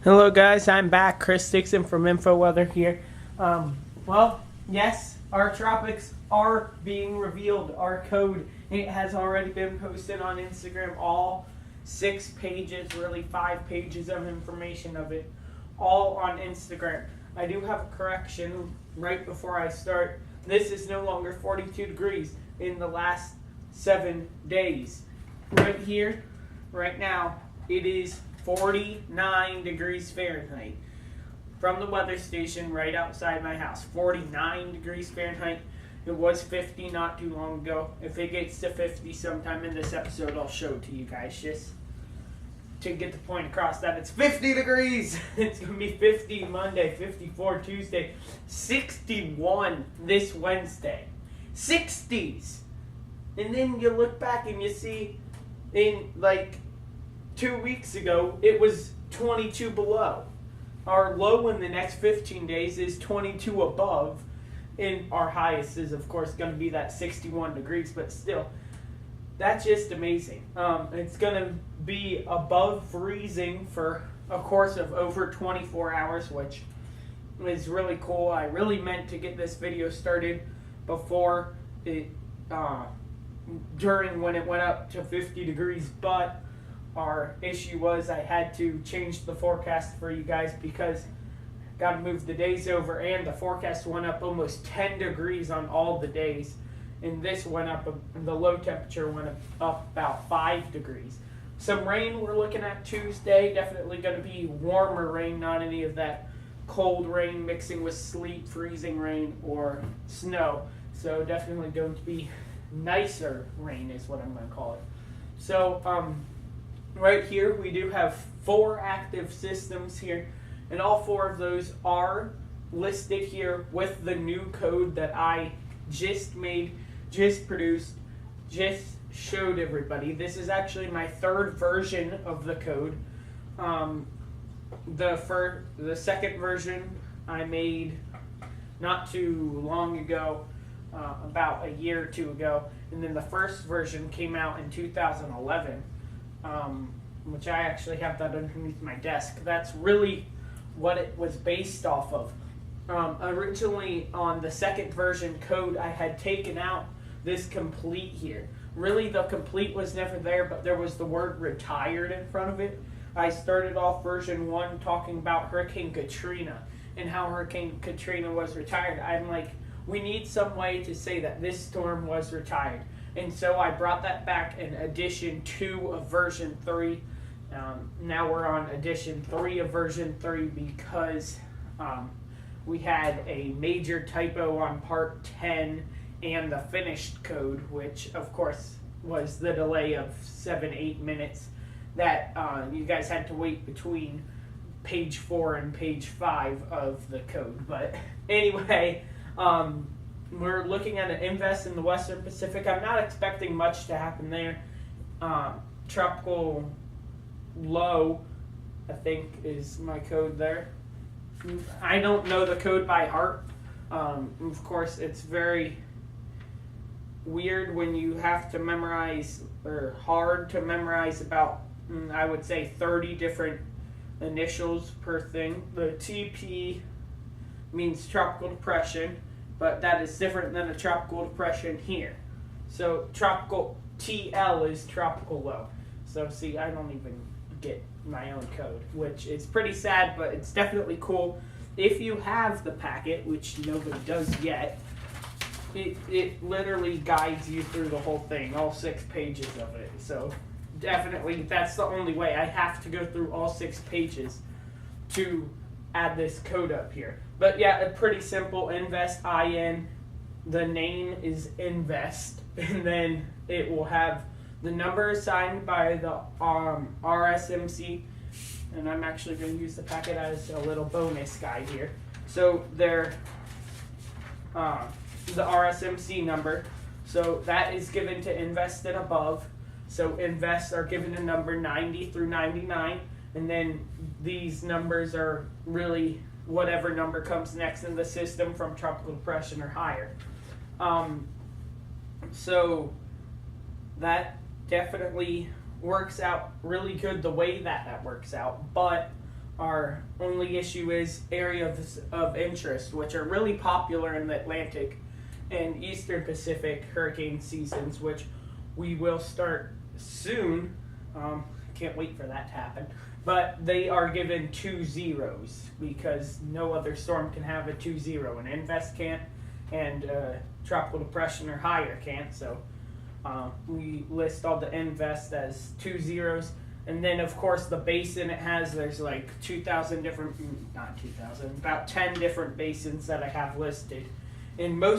Hello guys, I'm back. Chris Dixon from InfoWeather here. Well, yes, our tropics are being revealed. Our code, it has already been posted on Instagram. All 6 pages, really 5 pages of information of it, all on Instagram. I do have a correction right before I start. This is no longer 42 degrees in the last 7 days. Right here, right now, it is 49 degrees Fahrenheit from the weather station right outside my house. 49 degrees Fahrenheit. It was 50 not too long ago. If it gets to 50 sometime in this episode, I'll show it to you guys just to get the point across that it's 50 degrees. It's going to be 50 Monday, 54 Tuesday, 61 this Wednesday. 60s. And then you look back and you see in like 2 weeks ago, it was 22 below. Our low in the next 15 days is 22 above. And our highest is, of course, going to be that 61 degrees. But still, that's just amazing. It's going to be above freezing for a course of over 24 hours, which is really cool. I really meant to get this video started before it, during when it went up to 50 degrees, but our issue was I had to change the forecast for you guys because got to move the days over, and the forecast went up almost 10 degrees on all the days, and this went up, the low temperature went up about 5 degrees. Some rain we're looking at Tuesday, definitely going to be warmer rain, not any of that cold rain mixing with sleet, freezing rain, or snow. So definitely going to be nicer rain is what I'm going to call it. So, right here, we do have 4 active systems here, and all 4 of those are listed here with the new code that I just made, just produced, just showed everybody. This is actually my 3rd version of the code. The second version I made not too long ago, about a year or 2 ago, and then the first version came out in 2011. Which I actually have that underneath my desk. That's really what it was based off of. Originally, on the 2nd version code, I had taken out this complete here. Really, the complete was never there, but there was the word retired in front of it. I started off version 1 talking about Hurricane Katrina and how Hurricane Katrina was retired. I'm like, we need some way to say that this storm was retired. And so I brought that back in edition 2 of version 3. Now we're on edition 3 of version 3 because we had a major typo on part 10 and the finished code, which of course was the delay of 7-8 minutes that you guys had to wait between page 4 and page 5 of the code. But anyway, we're looking at an invest in the Western Pacific. I'm not expecting much to happen there. Tropical low, I think, is my code there. I don't know the code by heart. Of course, it's very weird when you have to memorize, or hard to memorize, about, I would say, 30 different initials per thing. The TP means tropical depression, but that is different than a tropical depression here. So tropical TL is tropical low. So see, I don't even get my own code, which is pretty sad, but it's definitely cool. If you have the packet, which nobody does yet, it literally guides you through the whole thing, all 6 pages of it. So definitely, that's the only way. I have to go through all 6 pages to add this code up here. But yeah, pretty simple. Invest IN. The name is invest, and then it will have the number assigned by the RSMC, and I'm actually going to use the packet as a little bonus guide here. So they're the RSMC number, so that is given to invest and above. So invests are given a number 90 through 99, and then these numbers are really whatever number comes next in the system from tropical depression or higher. So that definitely works out really good the way that works out, but Our only issue is areas of interest, which are really popular in the Atlantic and Eastern Pacific hurricane seasons, which we will start soon. Can't wait for that to happen. But they are given 2 zeros because no other storm can have a 2-0. An invest can't, and tropical depression or higher can't. So we list all the invest as 2 zeros. And then, of course, the basin it has, there's like 2,000 different, not 2,000, about 10 different basins that I have listed. In most